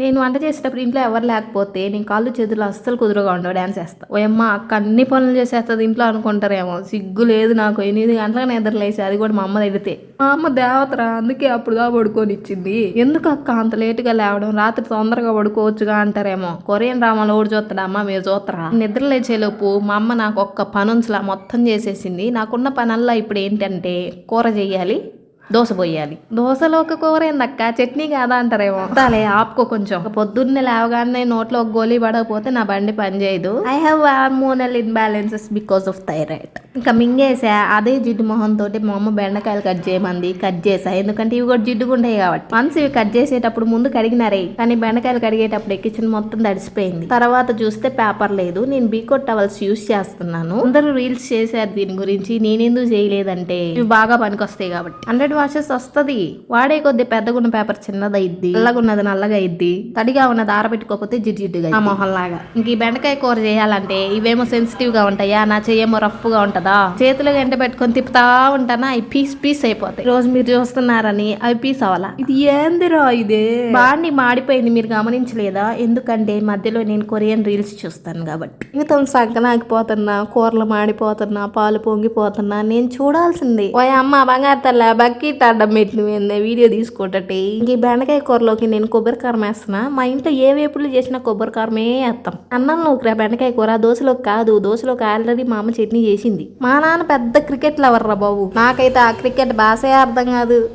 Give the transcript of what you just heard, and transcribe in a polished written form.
నేను వంట చేసేటప్పుడు ఇంట్లో ఎవరు లేకపోతే నేను కాళ్ళు చేతులు అస్సలు కుదురుగా ఉండవు, డాన్స్ చేస్తా. ఓయమ్మ అక్క అన్ని పనులు చేసేస్తుంది ఇంట్లో అనుకుంటారేమో. సిగ్గు లేదు నాకు. 8 గంటలకు నిద్ర లేచి, అది కూడా మా అమ్మ తిడితే. మా అమ్మ దేవతరా, అందుకే అప్పుడుదా పడుకొని ఇచ్చింది. ఎందుకు అక్క అంత లేటుగా లేవడం, రాత్రి తొందరగా పడుకోవచ్చుగా అంటారేమో. కొరియన్ డ్రామాలో ఓడి చూస్తాడా అమ్మ, మీరు చూస్తారా? నిద్ర లేచేలోపు మా అమ్మ నాకు ఒక్క పనుంచలా మొత్తం చేసేసింది. నాకున్న పనల్లా ఇప్పుడు ఏంటంటే కూర చెయ్యాలి, దోశ పోయాలి. దోశలో ఒక కూర ఏందక్క, చట్నీ కాదా అంటారేమో. తాలే ఆపుకో కొంచెం. పొద్దున్నే లేవగానే నోట్లో ఒక గోలీ పడకపోతే నా బండి పనిచేయదు. I have hormonal imbalances because of thyroid. ఇంకా మింగేసా. అదే జిడ్డు మొహం తోటి మా అమ్మ బెండకాయలు కట్ చేయమంది, కట్ చేసా. ఎందుకంటే ఇవి కూడా జిడ్డుగుంటాయి కాబట్టి. వన్స్ ఇవి కట్ చేసేటప్పుడు ముందు కడిగినారే, కానీ బెండకాయలు కడిగేటప్పుడు కిచెన్ మొత్తం తడిసిపోయింది. తర్వాత చూస్తే పేపర్ లేదు. నేను బీకోట్ టవల్స్ యూస్ చేస్తున్నాను. అందరూ రీల్స్ చేశారు దీని గురించి, నేనెందుకు చేయలేదంటే ఇవి బాగా పనికొస్తాయి కాబట్టి. 100 వాషెస్ వస్తుంది. వాడే కొద్ది పెద్దగున్న పేపర్ చిన్నదైద్ది, నల్లగున్నది నల్లగా అయిద్ది, తడిగా ఉన్నది ఆరబెట్టుకోకపోతే జిడ్డుగా ఆ మొహంలాగా. ఇంక ఈ బెండకాయ కూర చేయాలంటే ఇవేమో సెన్సిటివ్ గా ఉంటాయా, నా చెయ్యేమో రఫ్ గా ఉంటదా. చేతిలో గంట పెట్టుకొని తిప్పుతా ఉంటానా, అవి పీస్ అయిపోతాయి. రోజు మీరు చూస్తున్నారని అవి పీస్ అవ్వాలా. ఇది ఏందిరా ఇదే. బాండి మాడిపోయింది, మీరు గమనించలేదా? ఎందుకంటే మధ్యలో నేను కొరియన్ రీల్స్ చూస్తాను కాబట్టి. జీవితం సంకనాకిపోతున్నా, కూరలు మాడిపోతున్నా, పాలు పొంగిపోతున్నా, నేను చూడాల్సిందే. ఓ అమ్మ బంగారు తల్ల బక్కి అడ్డం పెట్టి వీడియో తీసుకోటట్టే. ఇంక ఈ బెండకాయ కూరలోకి నేను కొబ్బరి కారం వేస్తున్నా. మా ఇంట్లో ఏ వేపులు చేసినా కొబ్బరి కారమే వేస్తాం. అన్నంలోకి బెండకాయ కూర, దోశలోకి కాదు. దోశలోకి ఆల్రెడీ మా అమ్మ చట్నీ చేసింది. మా నాన్న పెద్ద క్రికెట్ లవర్ రా బాబు. నాకైతే ఆ క్రికెట్ భాషే అర్థం కాదు.